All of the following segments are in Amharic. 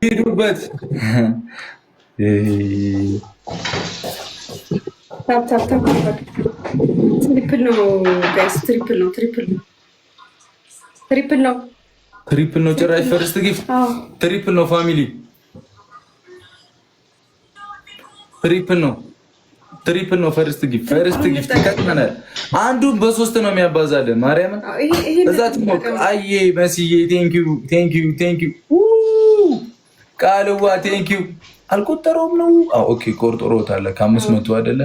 ሂዱበት። ትሪፕል ነው ጋይስ፣ ትሪፕል ነው፣ ትሪፕል ነው፣ ትሪፕል ነው፣ ትሪፕል ነው። ጭራሽ ፈርስት ጊፍት ትሪፕል ነው። ፋሚሊ ትሪፕል ነው፣ ትሪፕል ነው። ፈርስት ጊፍት ይጠቅመናል። አንዱን በሶስት ነው የሚያባዛልን። ማርያምን እዛ ትሞቅ። አዬ መስዬ ቴንኪዩ ቃልዋ ቴንኪዩ። አልቆጠረውም ነው። ኦኬ ቆርጦሮታል። ከ500 አይደለ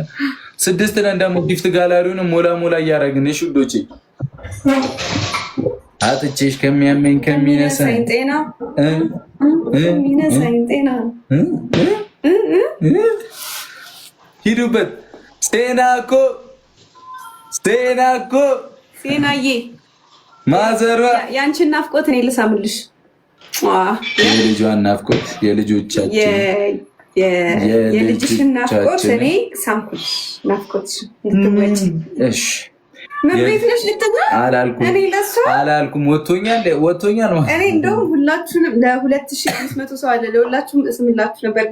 6 ነን። ደግሞ ጊፍት ጋላሪውን ሞላ እያደረግን እሺ ውዶቼ። አጥቼሽ ከሚያመኝ ከሚነሳኝ ጤና ሂዱበት። ሴናዬ ማዘሯ ያንቺን ናፍቆት እኔ ልሳምልሽ። የልጇን ናፍቆት የልጆቻችን የልጅሽን ናፍቆት እኔ ሳምኩልሽ። ናፍቆትሽ ልትወጪ እሺ መቤት ነሽ ልትጋ አላልኩም። ወጥቶኛል ማለት እኔ እንደውም ሁላችሁንም ለ2500 ሰው አለ ለሁላችሁም እስምላችሁ ነበር።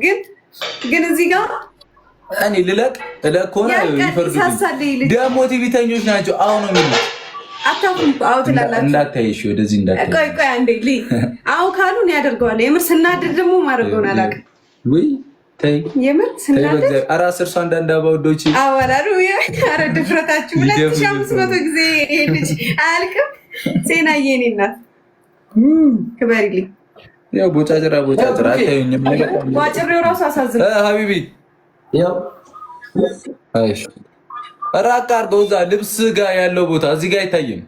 ግን እዚህ ጋር እኔ ልለቅ ከሆነ ይፈርዱልኝ። ደግሞ ቲቪተኞች ናቸው። አሁን ነው የሚሉት አታውቁም። አው ትላላችሁ እንዳታይሽ ወደዚህ እንዳታይ። ቆይ አንዴ አው ካሉን ያደርገዋል። የምር ስናደድ ደግሞ ማድረገውን አላውቅም። ወይ ተይ የምር ስናደድ አራስ እርሷ አንዳንድ አባውዶች አወራሩ ኧረ ድፍረታችሁ 2500 ጊዜ ይሄ ልጅ አያልቅም። ሴናዬ እኔ እናት ክበሪልኝ። ያው ቦጫጭራ አታዩኝም። ቦጫጭሬው ራሱ አሳዝነ ሀቢቢ ያው አይሽ ራቅ አድርገው። እዛ ልብስ ጋር ያለው ቦታ እዚህ ጋር አይታይም።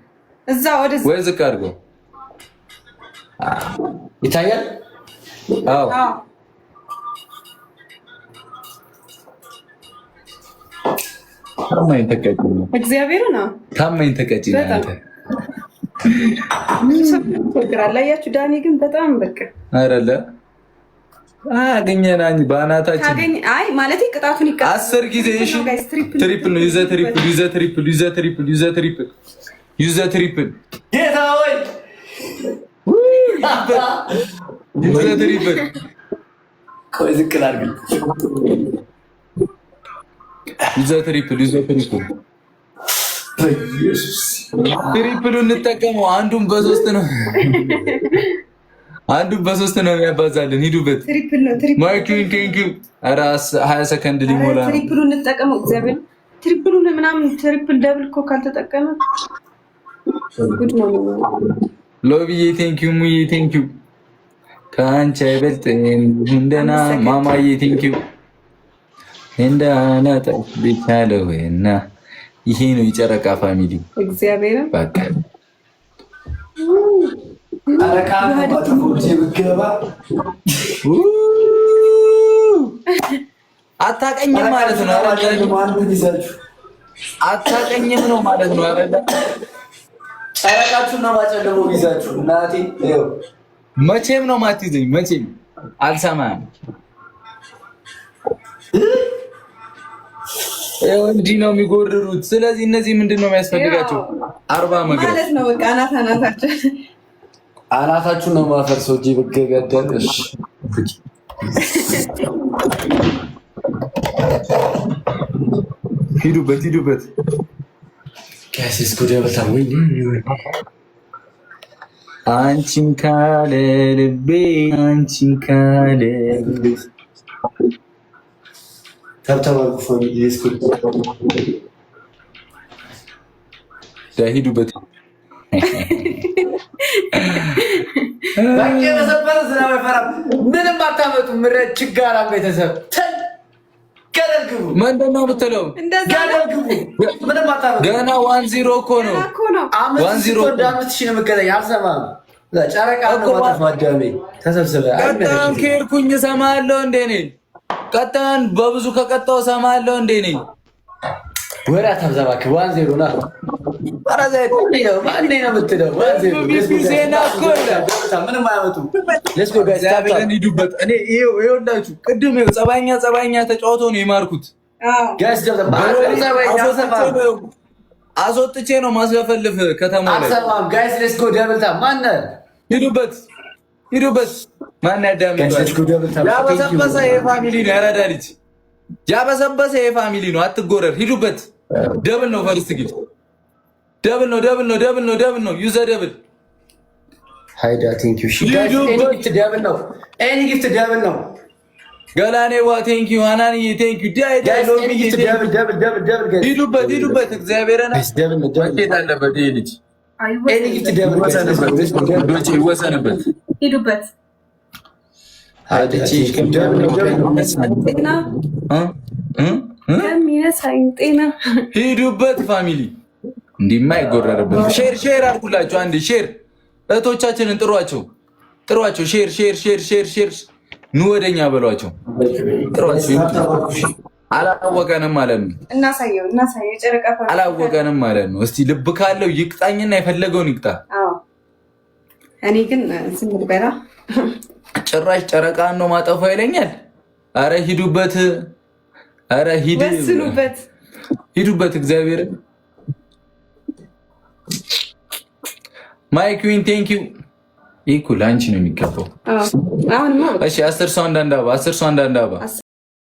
እዛ ወደዛ ወይ ዝቅ አድርገው ይታያል። አዎ ታማኝ ተቀጭ ነው። እግዚአብሔር ነው ታማኝ ተቀጭ ነው። አንተ አላያችሁ ዳኒ ግን በጣም በቃ አይደለ አገኘናኝ ባናታችን። አይ ማለት ቅጣቱን ይቀጣ 10 ጊዜ እሺ። ትሪፕል ነው። ዩዘ ትሪፕል ጌታ ወይ ዩዘ ትሪፕል ቆይ ዝቅ ላድርግ። ዩዘ ትሪፕል ትሪፕሉን እንጠቀመው። አንዱን በሶስት ነው የሚያባዛልን። ሂዱበት። ማርኪን ቴንኪው። ኧረ 20 ሰከንድ ሊሞላ ነው። ትሪፕሉን እንጠቀመው። እግዚአብሔር ትሪፕሉን ምናምን ትሪፕል ደብል እኮ ካልተጠቀመ ጉድ ነው። ሎቢዬ ቴንኪው። ሙዬ ቴንኪው። ከአንቺ አይበልጥም እንደና ማማዬ ቴንኪው። እንዳናጠ ቢቻለውና ይሄ ነው የጨረቃ ፋሚሊ እግዚአብሔር በቃ አታቀኝም ማለት ነው። አታቀኝም ነው ማለት ነው። አረዳ ጨረቃችሁና ማጨለሞ ይዛችሁ እናቴ መቼም ነው ማትይዘኝ። መቼም አልሰማም። እንዲህ ነው የሚጎርሩት። ስለዚህ እነዚህ ምንድን ነው የሚያስፈልጋቸው? 40 መግረፍ ማለት ነው። በቃ አናታችሁ ነው ማፈርሰው። እጂ በገገደልሽ ሂዱበት ከሲስ ጉድ በጣም ወይ አንቺን ካለ ልቤ ተብተባልኩ ፋሚሊ ስኩል ሂዱበት። ባቄ በሰበረ ዝናብ አይፈራም። ምንም አታመጡ። ምረት ችጋራ ቤተሰብ ገደልግቡ። ምንድን ነው የምትለው? ገደልግቡ። ምንም አታመጡ። ገና 1-0 እኮ ነው። 1-0 5,000 ነው የምትገዛኝ። አልሰማም። ጨረቃ ነው ማለት ማዳሜ ተሰብስበ ቀጣን ከሄድኩኝ እሰማለሁ እንዴ ነኝ። ቀጣን በብዙ ከቀጣው እሰማለለሁ እንዴ ነኝ። ወራ ተብዛባክ 1-0 ና አራዘት ነው ማን ነው የምትለው? 1-0 ዜና እኮ ምንም አያመጡም። ሌትስ ጎ ጋይስ ዛሬን ሂዱበት። እኔ ይኸውላችሁ ቅድም ጸባኛ ተጫውቶ ነው የማርኩት። ጋይስ አስወጥቼ ነው ማስለፈልፍ ከተማ ላይ። አልሰማም ጋይስ ሌትስ ጎ ደብልታ ማን ሂዱበት። ሂዱበት። ማን ያዳምጣል? ያበሰበሰ የፋሚሊ ነው። ያራዳ ልጅ ያበሰበሰ የፋሚሊ ነው። አትጎረር። ሂዱበት። ደብል ነው። ፈርስት ጊፍት ደብል ነው። ደብል ነው። ደብል ነው። ደብል ነው። ዩዘ ደብል ሃይዳ ቴንክ ዩ ጊፍት ደብል ነው። ኤኒ ጊፍት ደብል ነው። ገላኔዋ ቴንክ ዩ ሃናንዬ ቴንክ ዩ ሂዱበት። ሂዱበት። እግዚአብሔርን ወዴት አለበት ይሄ ልጅ ኤኒ ጊፍት ደብል ይወሰንበት። ሂዱበት። የሚነሳኝ ጤና ሂዱበት። ፋሚሊ እንዲህማ አይጎረርበት። ሼር ሼር አድርጉላቸው። አንድ ሼር እህቶቻችንን ጥሯቸው፣ ጥሯቸው። ሼር ሼር ሼር ሼር ሼር ኑ ወደኛ በሏቸው፣ ጥሯቸው። አላወቀንም ማለት ነው። እናሳየው፣ እናሳየው። ጨረቃ አላወቀንም ማለት ነው። እስቲ ልብ ካለው ይቅጣኝና የፈለገውን ይቅጣ። እኔ ግን ዝም ብበላ ጭራሽ ጨረቃን ነው ማጠፋ ይለኛል። አረ ሂዱበት። አረ ሂድ፣ ወስኑበት፣ ሂዱበት። እግዚአብሔር ማይ ኩዊን ቴንክ ዩ። ይኩ ላንቺ ነው የሚገባው። አሁንማ እሺ 10 ሰው አንዳንድ አበባ፣ 10 ሰው አንዳንድ አበባ